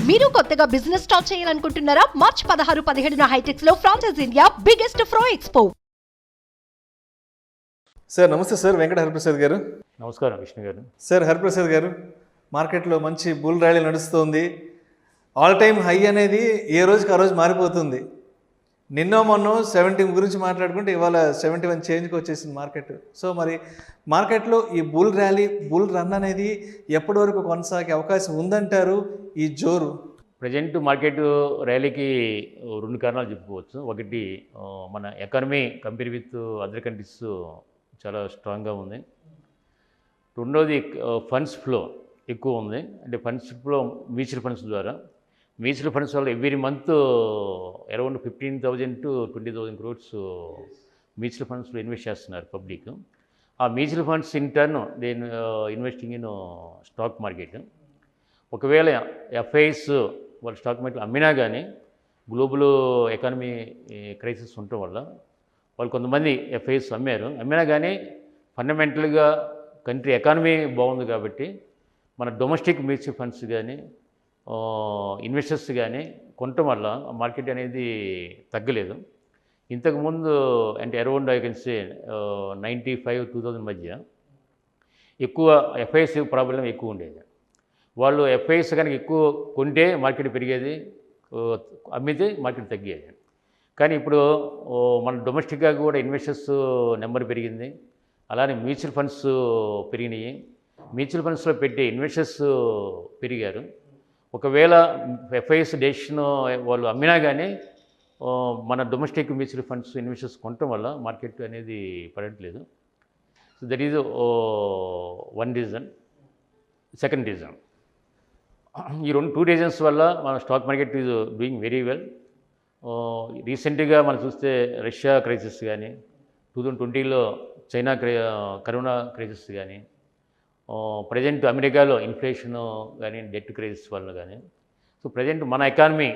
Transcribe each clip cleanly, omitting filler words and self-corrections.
మీరు కొత్తగా business start చేయాలనుకుంటున్నారా? మార్చ్ 16, 17న హైటెక్స్ లో franchise India biggest ఫ్రో expo. Sir నమస్తే సార్, వెంకట హరిప్రసాద్ గారు. నమస్కారం విష్ణు గారు. సార్ హరిప్రసాద్ గారు, మార్కెట్లో మంచి బుల్ ర్యాలీ నడుస్తుంది. ఆల్ టైమ్ హై అనేది ఏ రోజుకి ఆ రోజు మారిపోతుంది. నిన్న మొన్న 70 గురించి మాట్లాడుకుంటే ఇవాళ 71 చేంజ్కి వచ్చేసింది మార్కెట్. సో మరి మార్కెట్లో ఈ బుల్ ర్యాలీ, బుల్ రన్ అనేది ఎప్పటి వరకు కొనసాగే అవకాశం ఉందంటారు ఈ జోరు? ప్రజెంట్ మార్కెట్ ర్యాలీకి 2 కారణాలు చెప్పుకోవచ్చు. ఒకటి, మన economy compare with other countries చాలా స్ట్రాంగ్గా ఉంది. రెండవది, ఫండ్స్ ఫ్లో ఎక్కువ ఉంది. అంటే ఫండ్స్ ఫ్లో మ్యూచువల్ ఫండ్స్ ద్వారా, మ్యూచువల్ ఫండ్స్ వల్ల every month around 15,000 to 20,000 crores mutual ఫండ్స్లో ఇన్వెస్ట్ చేస్తున్నారు పబ్లిక్. ఆ మ్యూచువల్ ఫండ్స్ ఇన్ టర్న్ దేని ఇన్వెస్టింగ్ ఇన్ స్టాక్ మార్కెట్. ఒకవేళ ఎఫ్ఐఎస్ వాళ్ళ స్టాక్ మార్కెట్ అమ్మినా కానీ గ్లోబల్ ఎకానమీ క్రైసిస్ ఉండటం వల్ల వాళ్ళు కొంతమంది ఎఫ్ఐఎస్ అమ్మినా కానీ ఫండమెంటల్గా కంట్రీ ఎకానమీ బాగుంది కాబట్టి మన డొమెస్టిక్ మ్యూచువల్ ఫండ్స్ కానీ ఇన్వెస్టర్స్ కానీ కొనటం వల్ల మార్కెట్ అనేది తగ్గలేదు. ఇంతకుముందు అంటే అరౌండ్ ఐ కెన్ సే 95-2000 మధ్య ఎక్కువ ఎఫ్ఐఎస్ ప్రాబ్లం ఎక్కువ ఉండేది. వాళ్ళు ఎఫ్ఐఎస్ కనుక ఎక్కువ కొంటే మార్కెట్ పెరిగేది, అమ్మితే మార్కెట్ తగ్గేది. కానీ ఇప్పుడు మన డొమెస్టిక్గా కూడా ఇన్వెస్టర్స్ నెంబర్ పెరిగింది, అలానే మ్యూచువల్ ఫండ్స్ పెరిగినాయి. మ్యూచువల్ ఫండ్స్లో పెట్టే ఇన్వెస్టర్స్ పెరిగారు. ఒకవేళ ఎఫ్ఐఎస్ డెసిషన్ వాళ్ళు అమ్మినా కానీ మన డొమెస్టిక్ మ్యూచువల్ ఫండ్స్ ఇన్వెస్టర్స్ కొనటం వల్ల మార్కెట్ అనేది పడట్లేదు. So that is one reason. Second reason, ఈ 2 రీజన్స్ వల్ల మన stock market is doing very well. రీసెంట్గా మనం చూస్తే రష్యా క్రైసిస్ కానీ, 2020లో చైనా కరోనా క్రైసిస్ కానీ, ప్రజెంట్ అమెరికాలో ఇన్ఫ్లేషన్ కానీ, డెట్ క్రైసిస్ వల్ల కానీ, సో ప్రజెంట్ మన ఎకానమీ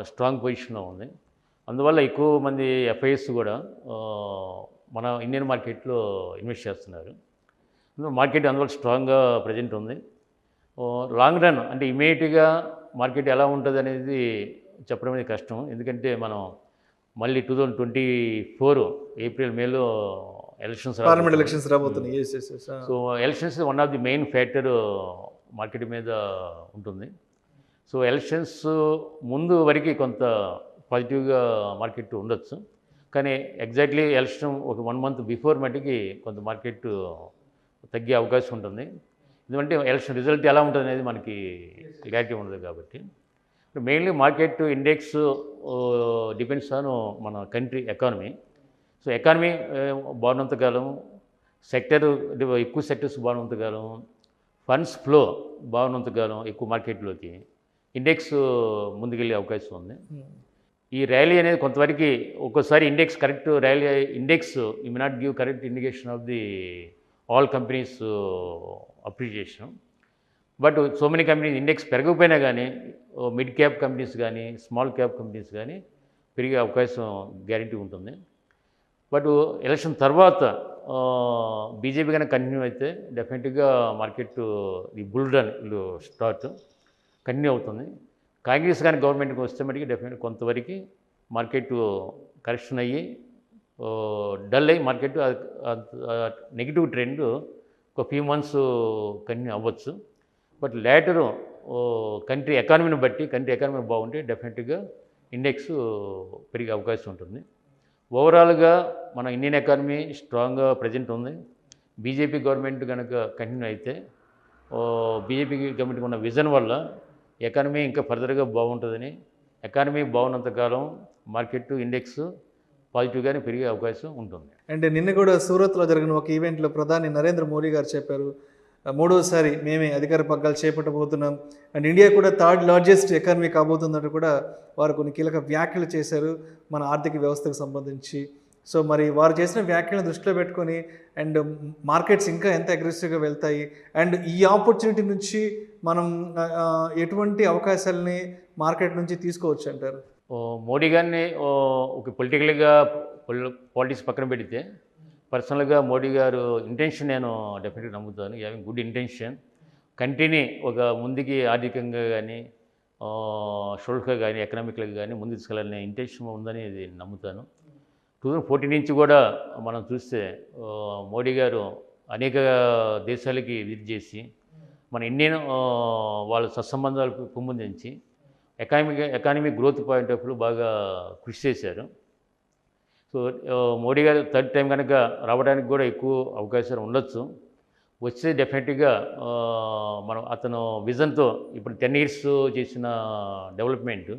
స్ట్రాంగ్ పొజిషన్లో ఉంది. అందువల్ల ఎక్కువ మంది ఎఫ్ఐఎస్ కూడా మన ఇండియన్ మార్కెట్లో ఇన్వెస్ట్ చేస్తున్నారు. మార్కెట్ అందువల్ల స్ట్రాంగ్గా ప్రజెంట్ ఉంది. లాంగ్ రన్ అంటే ఇమీడియట్గా మార్కెట్ ఎలా ఉంటుంది అనేది చెప్పడం అనేది కష్టం. ఎందుకంటే మనం మళ్ళీ 2024 ఏప్రిల్ మేలో పార్లమెంట్ ఎలక్షన్స్ రాబోతున్నాయి. So elections one of the main factor market మీద ఉంటుంది. సో ఎలక్షన్స్ ముందు వరకు కొంత పాజిటివ్గా మార్కెట్ ఉండొచ్చు, కానీ ఎగ్జాక్ట్లీ ఎలక్షన్ ఒక 1 month బిఫోర్ మటుకి కొంత మార్కెట్ తగ్గే అవకాశం ఉంటుంది. ఎందుకంటే ఎలక్షన్ రిజల్ట్ ఎలా ఉంటుంది అనేది మనకి క్లారిటీ ఉండదు కాబట్టి. Mainly market index depends on మన కంట్రీ ఎకానమీ. సో ఎకానమీ బాగున్నంతకాలం, ఎక్కువ సెక్టర్స్ బాగున్నంతకాలం, ఫండ్స్ ఫ్లో బాగున్నంతకాలం ఎక్కువ మార్కెట్లోకి ఇండెక్స్ ముందుకెళ్ళే అవకాశం ఉంది. ఈ ర్యాలీ అనేది కొంతవరకు ఒక్కోసారి index correct rally index you may not give correct indication of the all companies appreciation. But so many companies index పెరగకపోయినా కానీ మిడ్ క్యాప్ కంపెనీస్ కానీ, స్మాల్ క్యాప్ కంపెనీస్ కానీ పెరిగే అవకాశం గ్యారంటీ ఉంటుంది. బట్ ఎలక్షన్ తర్వాత బీజేపీ కనుక కంటిన్యూ అయితే డెఫినెట్గా మార్కెట్ ఈ బుల్ రన్ స్టార్ట్ కంటిన్యూ అవుతుంది. కాంగ్రెస్ కానీ గవర్నమెంట్కి వస్తే మటుకు డెఫినెట్ కొంతవరకు మార్కెట్ కరెక్షన్ అయ్యి డల్ అయ్యి మార్కెట్ నెగిటివ్ ట్రెండ్ ఒక ఫ్యూ మంత్స్ కంటిన్యూ అవ్వచ్చు. బట్ లేటరు కంట్రీ ఎకానమీని బట్టి, కంట్రీ ఎకానమీ బాగుంటే డెఫినెట్గా ఇండెక్స్ పెరిగే అవకాశం ఉంటుంది. ఓవరాల్గా మన ఇండియన్ ఎకానమీ స్ట్రాంగ్గా ప్రజెంట్ ఉంది. బీజేపీ గవర్నమెంట్ కనుక కంటిన్యూ అయితే బీజేపీ గవర్నమెంట్కి ఉన్న విజన్ వల్ల ఎకానమీ ఇంకా ఫర్దర్గా బాగుంటుందని, ఎకానమీ బాగున్నంతకాలం మార్కెట్ ఇండెక్స్ పాజిటివ్గానే పెరిగే అవకాశం ఉంటుంది. అంటే నిన్న కూడా సూరత్లో జరిగిన ఒక ఈవెంట్లో ప్రధాని నరేంద్ర మోడీ గారు చెప్పారు, 3వసారి మేమే అధికార పగ్గాలు చేపట్టబోతున్నాం అండ్ ఇండియా కూడా 3rd లార్జెస్ట్ ఎకానమీ కాబోతున్నట్టు కూడా వారు కొన్ని కీలక వ్యాఖ్యలు చేశారు మన ఆర్థిక వ్యవస్థకు సంబంధించి. సో మరి వారు చేసిన వ్యాఖ్యలను దృష్టిలో పెట్టుకొని అండ్ మార్కెట్స్ ఇంకా ఎంత అగ్రెసివ్గా వెళ్తాయి అండ్ ఈ ఆపర్చునిటీ నుంచి మనం ఎటువంటి అవకాశాలని మార్కెట్ నుంచి తీసుకోవచ్చు అంటారు? మోడీ గారిని ఒక పొలిటికల్గా పాలిటిక్స్ పక్కన పెడితే పర్సనల్గా మోడీ గారు ఇంటెన్షన్ నేను డెఫినెట్గా నమ్ముతాను. హ్యావింగ్ గుడ్ ఇంటెన్షన్, కంట్రీని ఒక ముందుకి ఆర్థికంగా కానీ సోషల్గా కానీ ఎకనామిక్గా కానీ ముందు తీసుకెళ్ళాలనే ఇంటెన్షన్ ఉందని ఇది నమ్ముతాను. 2014 నుంచి కూడా మనం చూస్తే మోడీ గారు అనేక దేశాలకి విజిట్ చేసి మన ఇండియన్ వాళ్ళ సత్సంబంధాలు పెంపొందించి economic growth point of view బాగా కృషి చేశారు. సో మోడీ గారు థర్డ్ టైం కనుక రావడానికి కూడా ఎక్కువ అవకాశాలు ఉండొచ్చు. వచ్చే డెఫినెట్గా మనం అతను విజన్తో ఇప్పుడు 10 years చేసిన డెవలప్మెంట్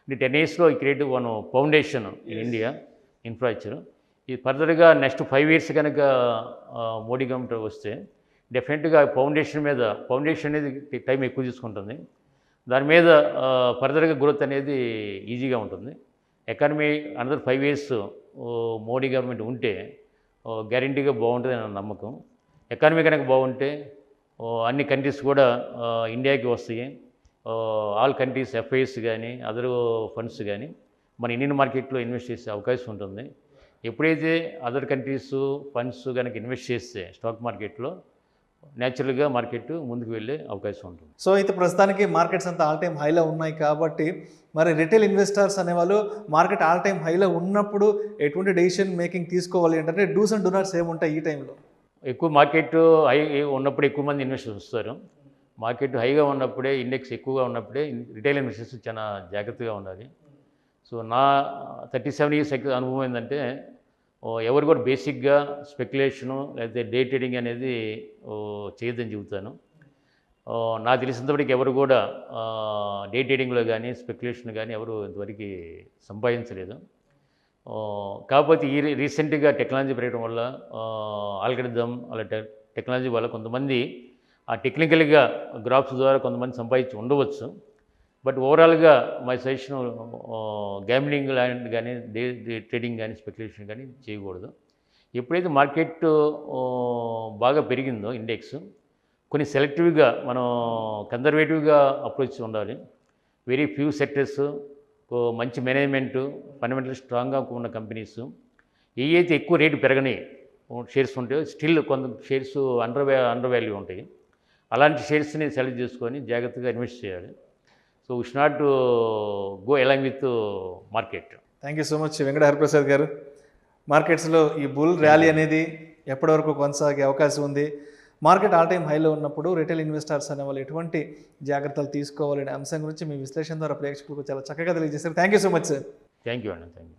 ఈ 10 yearsలో create one foundation in India infrastructure. ఇది ఫర్దర్గా నెక్స్ట్ 5 years కనుక మోడీ గవర్నమెంట్ వస్తే డెఫినెట్గా ఫౌండేషన్ అనేది టైం ఎక్కువ తీసుకుంటుంది. దాని మీద ఫర్దర్గా గ్రోత్ అనేది ఈజీగా ఉంటుంది. Economy another 5 years Modi government ఉంటే గ్యారంటీగా బాగుంటుంది అనే నమ్మకం. ఎకానమీ కనుక బాగుంటే అన్ని కంట్రీస్ కూడా ఇండియాకి వస్తాయి. ఆల్ కంట్రీస్ ఎఫ్ఐఎస్ కానీ అదర్ ఫండ్స్ కానీ మన ఇండియన్ మార్కెట్లో ఇన్వెస్ట్ చేసే అవకాశం ఉంటుంది. ఎప్పుడైతే అదర్ కంట్రీస్ ఫండ్స్ కనుక ఇన్వెస్ట్ చేస్తే స్టాక్ మార్కెట్లో న్యాచురల్గా మార్కెట్ ముందుకు వెళ్ళే అవకాశం ఉంటుంది. సో అయితే ప్రస్తుతానికి మార్కెట్స్ అంతా ఆల్ టైమ్ హైలో ఉన్నాయి కాబట్టి మరి రిటైల్ ఇన్వెస్టర్స్ అనేవాళ్ళు మార్కెట్ ఆల్ టైమ్ హైలో ఉన్నప్పుడు ఎటువంటి డెసిషన్ మేకింగ్ తీసుకోవాలి అంటే డూస్ అండ్ డూ నాట్స్ ఏముంటాయి ఈ టైంలో? ఎక్కువ మార్కెట్ హై ఉన్నప్పుడు ఎక్కువ మంది ఇన్వెస్టర్స్ వస్తారు. మార్కెట్ హైగా ఉన్నప్పుడే ఇండెక్స్ ఎక్కువగా ఉన్నప్పుడే రిటైల్ ఇన్వెస్టర్స్ చాలా జాగ్రత్తగా ఉండాలి. సో నా 37 years అనుభవం ఏంటంటే ఎవరు కూడా బేసిక్గా స్పెక్యులేషను లేకపోతే డే ట్రేడింగ్ అనేది చేయొద్దని చెబుతాను. నాకు తెలిసినంతవరకు ఎవరు కూడా డే ట్రేడింగ్లో కానీ స్పెక్యులేషన్ కానీ ఎవరు ఇంతవరకు సంపాదించలేదు. కాకపోతే రీసెంట్గా టెక్నాలజీ పెరగడం వల్ల ఆల్గరిథం అలా టెక్నాలజీ వల్ల కొంతమంది ఆ టెక్నికల్గా గ్రాఫ్స్ ద్వారా కొంతమంది సంపాదించి ఉండవచ్చు. బట్ ఓవరాల్గా మై సజెషన్ గ్యాంబ్లింగ్ ల్యాండ్ కానీ డే ట్రేడింగ్ కానీ స్పెక్యులేషన్ కానీ చేయకూడదు. ఎప్పుడైతే మార్కెట్ బాగా పెరిగిందో ఇండెక్స్ కొన్ని సెలెక్టివ్గా మనం కన్జర్వేటివ్గా అప్రోచ్ ఉండాలి. వెరీ ఫ్యూ సెక్టర్స్, మంచి మేనేజ్మెంటు, ఫండమెంటల్ స్ట్రాంగ్గా ఉన్న కంపెనీస్ ఏవైతే ఎక్కువ రేటు పెరగని షేర్స్ ఉంటాయో స్టిల్ కొంత షేర్స్ అండర్ వాల్యూ ఉంటాయి. అలాంటి షేర్స్ని సెలెక్ట్ చేసుకొని జాగ్రత్తగా ఇన్వెస్ట్ చేయాలి. So we should not go along with market. Thank you so much Venkata Hariprasad గారు. మార్కెట్స్లో ఈ బుల్ ర్యాలీ అనేది ఎప్పటి వరకు కొనసాగే అవకాశం ఉంది, మార్కెట్ ఆల్ టైమ్ హైలో ఉన్నప్పుడు రిటైల్ ఇన్వెస్టర్స్ అనే వాళ్ళు ఎటువంటి జాగ్రత్తలు తీసుకోవాలనే అంశం గురించి మీ విశ్లేషణ ద్వారా ప్రేక్షకులకు చాలా చక్కగా తెలియజేశారు. Thank you so much sir. Thank you అండి. Thank you.